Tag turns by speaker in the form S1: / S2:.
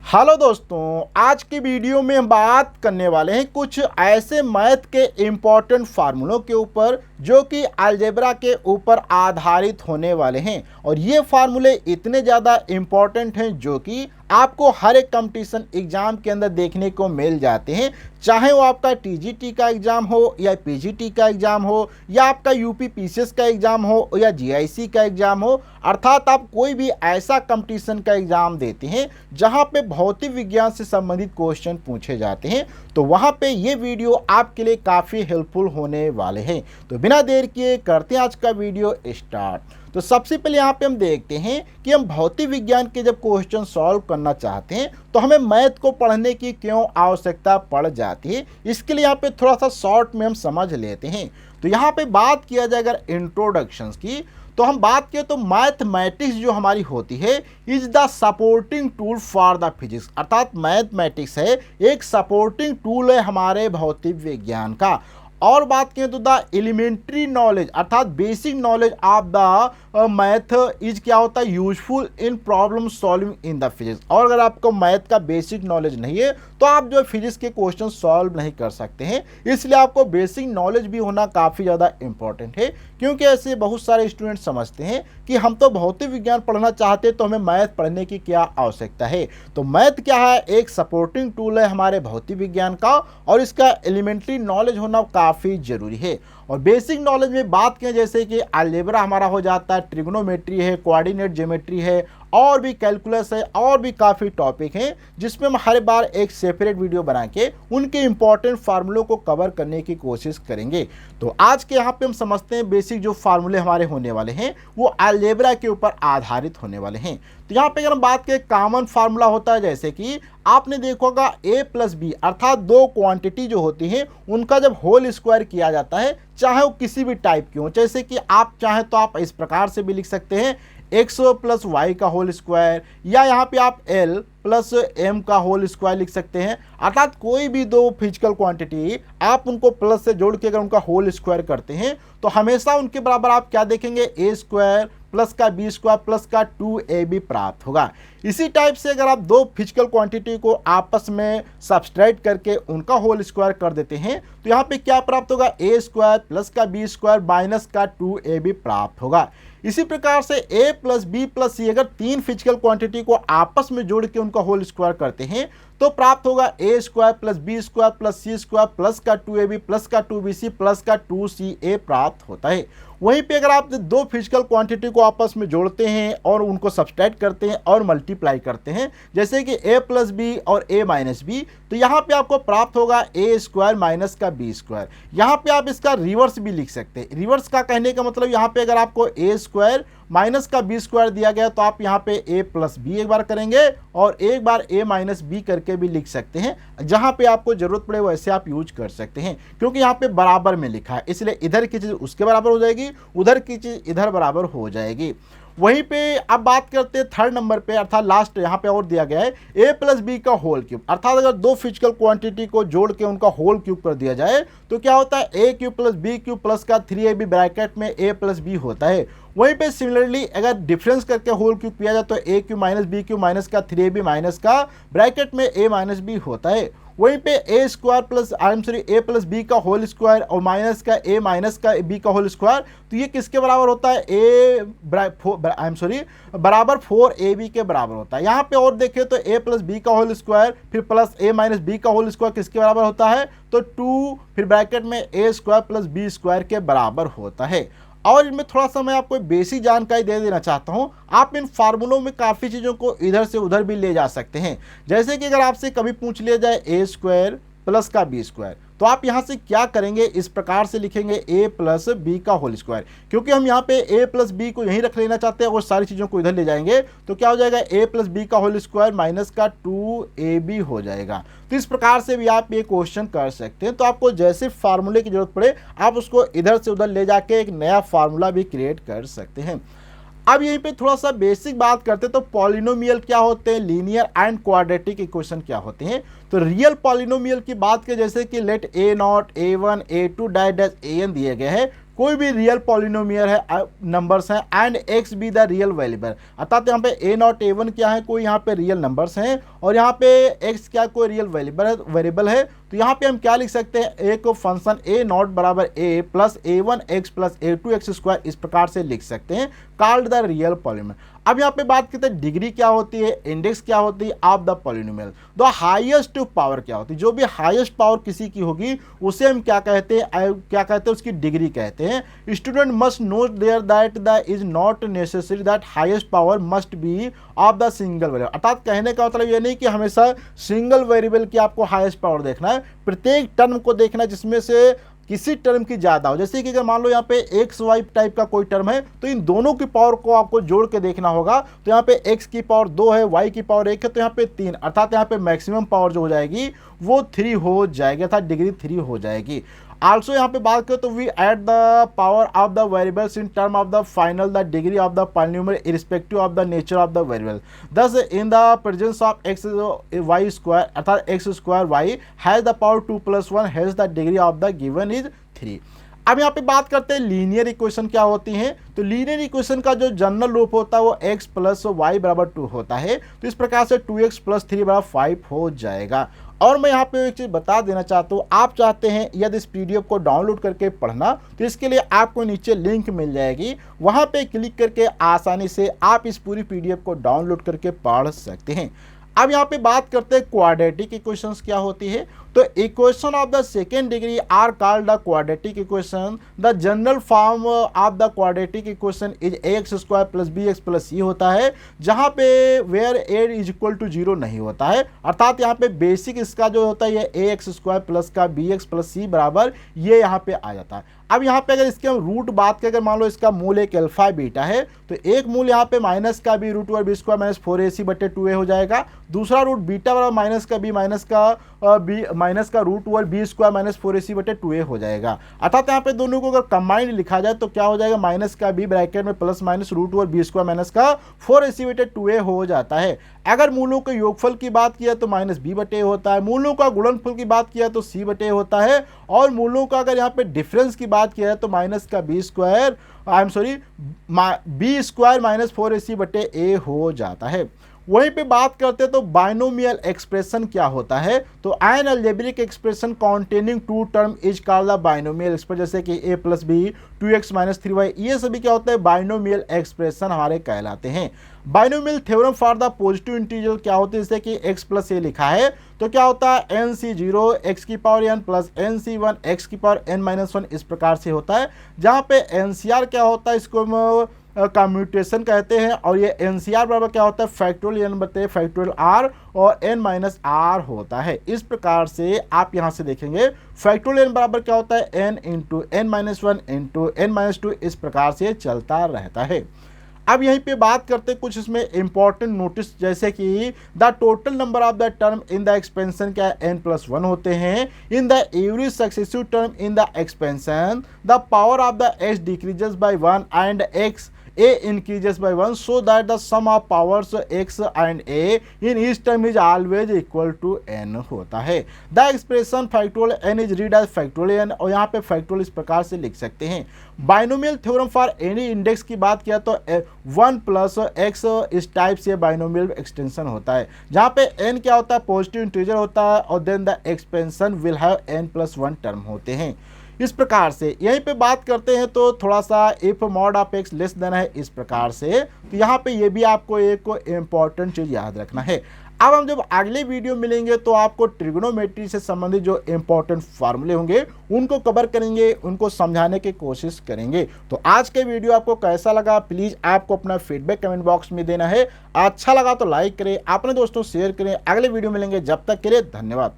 S1: Hello दोस्तों, आज की वीडियो में हम बात करने वाले हैं कुछ ऐसे मैथ के इम्पॉर्टेंट फार्मूलों के ऊपर जो कि अलजेब्रा के ऊपर आधारित होने वाले हैं। और ये फार्मूले इतने ज़्यादा इम्पॉर्टेंट हैं जो कि आपको हर एक कंपटीशन एग्जाम के अंदर देखने को मिल जाते हैं, चाहे वो आपका टीजीटी का एग्जाम हो या पीजीटी का एग्जाम हो या आपका यूपी पीसीएस का एग्जाम हो या जीआईसी का एग्जाम हो। अर्थात आप कोई भी ऐसा कंपटीशन का एग्जाम देते हैं जहां पे भौतिक विज्ञान से संबंधित क्वेश्चन पूछे जाते हैं, तो वहां पे ये वीडियो आपके लिए काफ़ी हेल्पफुल होने वाले हैं। तो बिना देर किए करते हैं आज का वीडियो स्टार्ट। तो सबसे पहले यहाँ पे हम देखते हैं कि हम भौतिक विज्ञान के जब क्वेश्चन सॉल्व करना चाहते हैं तो हमें मैथ को पढ़ने की क्यों आवश्यकता पड़ जाती है। इसके लिए यहाँ पे थोड़ा सा शॉर्ट में हम समझ लेते हैं। तो यहाँ पे बात किया जाए अगर इंट्रोडक्शंस की, तो हम बात करें तो मैथमेटिक्स जो हमारी होती है is the supporting tool for the physics. अर्थात मैथमेटिक्स है एक सपोर्टिंग टूल है हमारे भौतिक विज्ञान का। और बात करें तो द एलिमेंट्री नॉलेज अर्थात basic knowledge of the math is क्या होता है useful in problem solving in the physics. और अगर आपको मैथ का बेसिक नॉलेज नहीं है तो आप जो फिजिक्स के क्वेश्चन सॉल्व नहीं कर सकते हैं। इसलिए आपको बेसिक नॉलेज भी होना काफ़ी ज़्यादा इंपॉर्टेंट है, क्योंकि ऐसे बहुत सारे स्टूडेंट समझते हैं कि हम तो भौतिक विज्ञान पढ़ना चाहते हैं तो हमें मैथ पढ़ने की क्या आवश्यकता है। तो मैथ क्या है, एक सपोर्टिंग टूल है हमारे भौतिक विज्ञान का और इसका एलिमेंट्री नॉलेज होना काफ़ी ज़रूरी है। और बेसिक नॉलेज में बात करें जैसे कि अलजेब्रा हमारा हो जाता है, ट्रिग्नोमेट्री है, कोऑर्डिनेट ज्योमेट्री है, और भी कैलकुलस है, और भी काफ़ी टॉपिक हैं जिसमें हम हर बार एक सेपरेट वीडियो बना के उनके इंपॉर्टेंट फार्मूलों को कवर करने की कोशिश करेंगे। तो आज के यहाँ पे हम समझते हैं बेसिक जो फार्मूले हमारे होने वाले हैं वो अलजेब्रा के ऊपर आधारित होने वाले हैं। तो यहाँ पे अगर हम बात करें कॉमन फार्मूला होता है, जैसे कि आपने देखा होगा a प्लस बी अर्थात दो क्वांटिटी जो होती हैं उनका जब होल स्क्वायर किया जाता है, चाहे वो किसी भी टाइप की हो, जैसे कि आप चाहें तो आप इस प्रकार से भी लिख सकते हैं x प्लस वाई का होल स्क्वायर, या यहाँ पे आप l प्लस m का होल स्क्वायर लिख सकते हैं। अर्थात कोई भी दो फिजिकल क्वांटिटी आप उनको प्लस से जोड़ के अगर उनका होल स्क्वायर करते हैं तो हमेशा उनके बराबर आप क्या देखेंगे, a स्क्वायर प्लस का बी स्क्वायर प्लस का 2ab प्राप्त होगा। इसी टाइप से अगर आप दो फिजिकल क्वांटिटी को आपस में सब्सट्रैक्ट करके उनका होल स्क्वायर कर देते हैं तो यहाँ पे क्या प्राप्त होगा, a स्क्वायर प्लस का बी स्क्वायर माइनस का 2ab प्राप्त होगा। इसी प्रकार से a प्लस बी प्लस सी अगर तीन फिजिकल क्वांटिटी को आपस में जोड़ के उनका होल स्क्वायर करते हैं तो प्राप्त होगा a square plus B square plus C square plus का 2ab प्लस का 2bc प्लस का 2ca प्राप्त होता है। वहीं पे अगर आप दो फिजिकल क्वांटिटी को आपस में जोड़ते हैं और उनको सब्सट्रैक्ट करते हैं और मल्टीप्लाई करते हैं, जैसे कि a प्लस बी और a माइनस बी, तो यहाँ पे आपको प्राप्त होगा a स्क्वायर माइनस का बी स्क्वायर। यहाँ पे आप इसका रिवर्स भी लिख सकते हैं। रिवर्स का कहने का मतलब यहाँ पे अगर आपको a स्क्वायर माइनस का बी स्क्वायर दिया गया तो आप यहाँ पे a प्लस बी एक बार करेंगे और एक बार a माइनस बी करके भी लिख सकते हैं। जहाँ पे आपको जरूरत पड़े वैसे आप यूज कर सकते हैं, क्योंकि यहाँ पे बराबर में लिखा है इसलिए इधर की चीज़ उसके बराबर हो जाएगी, उधर की चीज़ इधर बराबर हो जाएगी। वहीं पे अब बात करते हैं थर्ड नंबर पे, अर्थात लास्ट यहाँ पे और दिया गया है a प्लस बी का होल क्यूब। अर्थात अगर दो फिजिकल क्वांटिटी को जोड़ के उनका होल क्यूब कर दिया जाए तो क्या होता है, a cube plus B cube plus का 3ab ब्रैकेट में a प्लस बी होता है। वहीं पे सिमिलरली अगर डिफरेंस करके होल क्यूब किया जाए तो a cube minus B cube minus का 3ab माइनस का ब्रैकेट में a माइनस बी होता है। वहीं पे a square plus a plus B का होल स्क्वायर और माइनस का a माइनस का b का होल स्क्वायर, तो ये किसके बराबर होता है, बराबर 4ab के बराबर होता है। यहाँ पे और देखें तो a प्लस बी का होल स्क्वायर फिर प्लस a माइनस बी का होल स्क्वायर किसके बराबर होता है, तो 2 फिर ब्रैकेट में a square plus b square के बराबर होता है। और इनमें थोड़ा सा मैं आपको बेसिक जानकारी दे देना चाहता हूं। आप इन फार्मूलों में काफ़ी चीज़ों को इधर से उधर भी ले जा सकते हैं। जैसे कि अगर आपसे कभी पूछ लिया जाए a स्क्वायर प्लस का बी स्क्वायर, तो आप यहाँ से क्या करेंगे, इस प्रकार से लिखेंगे a प्लस बी का होल स्क्वायर। क्योंकि हम यहाँ पे a प्लस बी को यहीं रख लेना चाहते हैं और सारी चीज़ों को इधर ले जाएंगे तो क्या हो जाएगा, a प्लस बी का होल स्क्वायर माइनस का 2ab हो जाएगा। तो इस प्रकार से भी आप ये क्वेश्चन कर सकते हैं। तो आपको जैसे फार्मूले की जरूरत पड़े आप उसको इधर से उधर ले जाके एक नया फार्मूला भी क्रिएट कर सकते हैं। अब यहीं पे थोड़ा सा बेसिक बात करते हैं तो पॉलिनोमियल क्या होते हैं, लीनियर एंड क्वाड्रेटिक इक्वेशन क्या होते हैं। तो रियल पॉलिनोमियल की बात करें जैसे कि late a0 a1 a2 dash dash an दिए गए हैं, कोई भी रियल पॉलिनोमियल है नंबर्स हैं and x be the real variable, अर्थात यहाँ पे ए नॉट ए वन क्या है, कोई यहाँ पे रियल नंबर्स हैं और यहाँ पे एक्स क्या कोई रियल वेरिएबल है, तो यहाँ पे हम क्या लिख सकते हैं, एक फंक्शन ए नॉट बराबर a plus a one x plus a two x square इस प्रकार से लिख सकते हैं, कॉल्ड द रियल पॉलिनोमियल। अब यहाँ पे बात करते हैं डिग्री क्या होती है, इंडेक्स क्या होती है of the polynomial, the highest power क्या होती है, जो भी हाईएस्ट पावर किसी की होगी उसे हम क्या कहते हैं, उसकी डिग्री कहते हैं। Student must note there that the is not necessary that highest power must be of the single variable, अर्थात कहने का मतलब ये नहीं कि हमेशा सिंगल वेरिएबल की आपको हाईएस्ट पावर देखना है, प्रत्येक टर्म को देखना है जिसमें से किसी टर्म की ज्यादा हो। जैसे कि अगर मान लो यहाँ पे एक्स वाई टाइप का कोई टर्म है तो इन दोनों की पावर को आपको जोड़ के देखना होगा, तो यहाँ पे एक्स की पावर 2 है, वाई की पावर 1 है, तो यहाँ पे 3, अर्थात यहाँ पे मैक्सिमम पावर जो हो जाएगी वो 3 हो जाएगी, अर्थात डिग्री 3 हो जाएगी। आल्सो यहाँ पे बात करें तो we add the power of the variables in term of the final the degree of the polynomial irrespective of the nature of the variable, thus in the presence of x y square अर्थात x square y has the power 2 + 1 has the degree of the given is 3। अब यहाँ पे बात करते हैं linear equation क्या होती हैं, तो लीनियर इक्वेशन का जो जनरल रूप होता है वो x + y = 2 होता है, तो इस प्रकार से 2x + 3 = 5 हो जाएगा। और मैं यहाँ पे एक चीज़ बता देना चाहता हूँ, आप चाहते हैं यदि इस पीडीएफ को डाउनलोड करके पढ़ना तो इसके लिए आपको नीचे लिंक मिल जाएगी, वहाँ पे क्लिक करके आसानी से आप इस पूरी पीडीएफ को डाउनलोड करके पढ़ सकते हैं। अब यहाँ पे बात करते हैं क्वाड्रेटिक इक्वेशंस क्या होती है, तो equation of the second degree are called the quadratic equation. The general form of the quadratic equation is ax² + bx + c होता है, जहाँ पे वेयर a = 0 नहीं होता है, अर्थात यहाँ पे बेसिक इसका जो होता है ये ax² प्लस का bx + c बराबर ये यहाँ पे आ जाता है। अब यहाँ पे अगर इसके हम रूट बात करें, अगर मान लो इसका मूल एक अल्फा बीटा है तो एक मूल यहाँ पे माइनस का b √ b² - 4ac/2a हो जाएगा, दूसरा रूट बीटा बराबर माइनस का b माइनस का √2 b² - 4ac/2a हो जाएगा, अर्थात यहाँ पे दोनों को अगर कंबाइंड लिखा जाए तो क्या हो जाएगा, माइनस का b ब्रैकेट में प्लस माइनस √2 b² - 4ac/2a हो जाता है। अगर मूलों के योगफल की बात किया तो -b/a होता है, मूलों का गुणनफल की बात किया तो c/a होता है, और मूलों का अगर यहाँ पे डिफरेंस की बात किया है तो माइनस का b² - 4ac/a हो जाता है। वहीं पे बात करते हैं तो बाइनोमियल एक्सप्रेशन क्या होता है, तो N algebraic expression containing 2 term is called the binomial expression, जैसे कि a + b 2x - 3y, ये सभी क्या होता है बाइनोमियल एक्सप्रेशन हमारे कहलाते हैं। Binomial theorem for the positive integer क्या होते हैं, जैसे कि x + a लिखा है तो क्या होता है nc0 x⁻n + nc1 x⁻n-1 इस प्रकार से होता है, जहाँ पे ncr क्या होता है इसको हम कम्यूटेशन कहते हैं, और ये NCR बराबर क्या होता है फैक्टोरियल और n-r होता है। इस प्रकार से आप यहां से देखेंगे फैक्टोरियल बराबर क्या होता है n × n-1 × n-2 इस प्रकार से चलता रहता है। अब यहीं पे बात करते हैं कुछ इसमें इंपॉर्टेंट नोटिस, जैसे कि the total number of the term in the expansion क्या n+1 होते हैं, in the every successive term in the expansion the power of the x decreases by 1 and x a increases by 1 so that the sum of powers x and a in each term is always equal to n होता है। The expression factorial n is read as factorial n, और यहाँ पे factorial इस प्रकार से लिख सकते हैं। Binomial theorem for any index की बात किया तो 1 + x इस टाइप से बाइनोमियल एक्सटेंशन होता है, जहाँ पे n क्या होता है पॉजिटिव इंटीजर होता है, और then the expansion will have n+1 term होते हैं। इस प्रकार से यहीं पे बात करते हैं तो थोड़ा सा if mod of x less than है इस प्रकार से, तो यहाँ पे ये भी आपको एक इम्पॉर्टेंट चीज़ याद रखना है। अब हम जब अगले वीडियो मिलेंगे तो आपको ट्रिग्नोमेट्री से संबंधित जो इंपॉर्टेंट फार्मूले होंगे उनको कवर करेंगे, उनको समझाने की कोशिश करेंगे। तो आज के वीडियो आपको कैसा लगा प्लीज़ आपको अपना फीडबैक कमेंट बॉक्स में देना है, अच्छा लगा तो लाइक करें, अपने दोस्तों शेयर करें। अगले वीडियो मिलेंगे, जब तक के लिए धन्यवाद।